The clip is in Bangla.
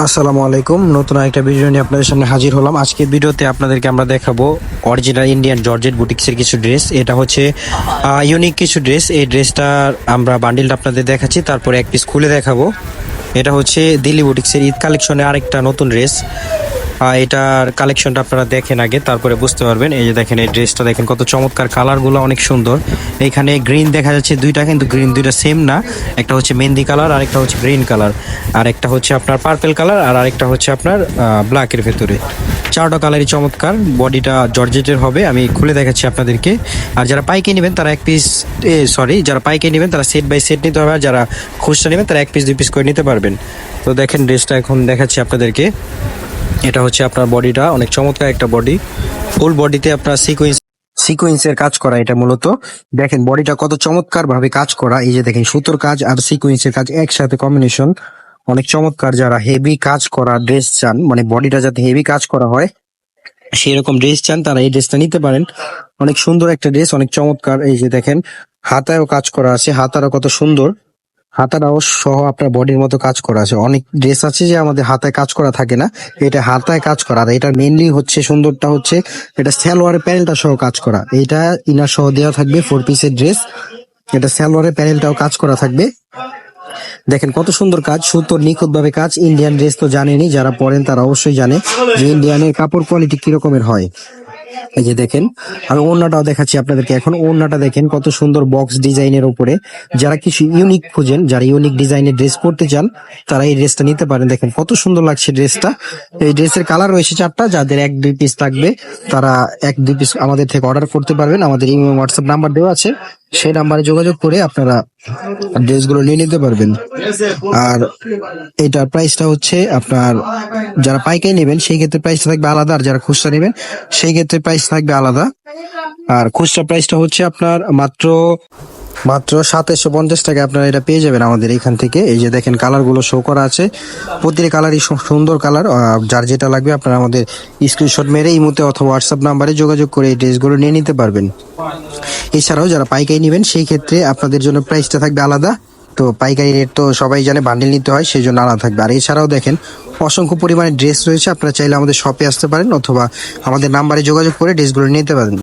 আসসালামু আলাইকুম। নতুন একটা ভিডিও নিয়ে আপনাদের সামনে হাজির হলাম। আজকের ভিডিওতে আপনাদেরকে আমরা দেখাবো অরিজিনাল ইন্ডিয়ান জর্জেট বুটিক্সের কিছু ড্রেস। এটা হচ্ছে ইউনিক কিছু ড্রেস। এই ড্রেসটা আমরা বান্ডিলটা আপনাদের দেখাচ্ছি, তারপরে এক পিস খুলে দেখাবো। এটা হচ্ছে দিল্লি বুটিক্সের ঈদ কালেকশনে আরেকটা নতুন ড্রেস। এটার কালেকশনটা আপনারা দেখেন আগে, তারপরে বুঝতে পারবেন। এই যে দেখেন, এই ড্রেসটা দেখেন কত চমৎকার, কালারগুলো অনেক সুন্দর। এখানে গ্রিন দেখা যাচ্ছে দুইটা, কিন্তু গ্রিন দুইটা সেম না। একটা হচ্ছে মেহেন্দি কালার, আর একটা হচ্ছে গ্রিন কালার, আর একটা হচ্ছে আপনার পার্পেল কালার, আর আরেকটা হচ্ছে আপনার ব্ল্যাকের ভেতরে। চারটা কালারই চমৎকার। বডিটা জর্জেটের হবে, আমি খুলে দেখাচ্ছি আপনাদেরকে। আর যারা পাইকে নেবেন তারা এক পিস, যারা পাইকে নেবেন তারা সেট বাই সেট নিতে হবে, আর যারা খুচরা নেবেন তারা এক পিস দুই পিস করে নিতে পারবেন। তো দেখেন, ড্রেসটা এখন দেখাচ্ছি আপনাদেরকে। এটা হচ্ছে আপনার বডিটা অনেক চমৎকার একটা বডি। ফুল বডিতে আপনার সিকোয়েন্সের কাজ করা। এটা মূলত দেখেন বডিটা কত চমৎকার ভাবে কাজ করা। এই যে দেখেন, সুতোর কাজ আর সিকোয়েন্সের কাজ একসাথে কম্বিনেশন, অনেক চমৎকার। যারা হেভি কাজ করা ড্রেস চান, মানে বডিটা যাতে হেভি কাজ করা হয় সেরকম ড্রেস চান, তারা এই ড্রেসটা নিতে পারেন। অনেক সুন্দর একটা ড্রেস, অনেক চমৎকার। এই যে দেখেন, হাতায়ও কাজ করা আছে, হাতারও কত সুন্দর। হাতাটাও সহ আপনার বডির মতো কাজ করা আছে। অনেক ড্রেস আছে যে আমাদের হাতায় কাজ করা থাকে না, এটা হাতায় কাজ করা। আর এটা মেইনলি হচ্ছে সুন্দরটা হচ্ছে এটা সালোয়ারের প্যানেলটা সহ কাজ করা। এটা ইনার সহ দেওয়া থাকবে, 4 পিসের ড্রেস। এটা সালোয়ারের প্যানেলটাও কাজ করা থাকবে। দেখেন কত সুন্দর কাজ, সুতোর নিখুঁত ভাবে কাজ। ইন্ডিয়ান ড্রেস তো জানেনই, যারা পরেন তারা অবশ্যই জানে যে ইন্ডিয়ানের কাপড় কোয়ালিটি কিরকমের হয়। এই যে দেখেন, আমি ওড়নাটাও দেখাচ্ছি আপনাদেরকে। এখন ওড়নাটা দেখেন কত সুন্দর, বক্স ডিজাইনের উপরে। যারা কিছু ইউনিক খুঁজেন, যারা ইউনিক ডিজাইনের ড্রেস পরতে চান, তারা এই ড্রেসটা নিতে পারেন। দেখেন কত সুন্দর লাগছে ড্রেসটা। এই ড্রেসের কালার রয়েছে 4টা। যাদের 1-2 পিস লাগবে তারা 1-2 পিস আমাদের থেকে অর্ডার করতে পারবেন। আমাদের ইমো হোয়াটসঅ্যাপ নাম্বার দেওয়া আছে, সেই নাম্বারে যোগাযোগ করে আপনারা ড্রেসগুলো নিয়ে নিতে পারবেন। আর এটার প্রাইসটা হচ্ছে আপনার, যারা পাইকারি নেবেন সেই ক্ষেত্রে প্রাইসটা থাকবে আলাদা, আর যারা খুচরা নেবেন সেই ক্ষেত্রে প্রাইস থাকবে আলাদা। আর খুচরা প্রাইসটা হচ্ছে আপনার মাত্র 2750 টাকা আপনারা এটা পেয়ে যাবেন আমাদের এখান থেকে। এই যে দেখেন, কালার গুলো শো করা আছে, প্রতিটি কালারই সুন্দর কালার। যার যেটা লাগবে আপনারা আমাদের স্ক্রিনশট মেরে ইমোতে অথবা হোয়াটসঅ্যাপ নাম্বারে যোগাযোগ করে এই ড্রেসগুলো নিয়ে নিতে পারবেন। এছাড়াও যারা পাইকারি নেবেন সেই ক্ষেত্রে আপনাদের জন্য প্রাইসটা থাকবে আলাদা। তো পাইকারি রেট তো সবাই জানে, বান্ডিল নিতে হয়, সেই জন্য আলাদা থাকবে। আর এছাড়াও দেখেন অসংখ্য পরিমাণে ড্রেস রয়েছে, আপনারা চাইলে আমাদের শপে আসতে পারেন অথবা আমাদের নাম্বারে যোগাযোগ করে ড্রেসগুলো নিতে পারেন।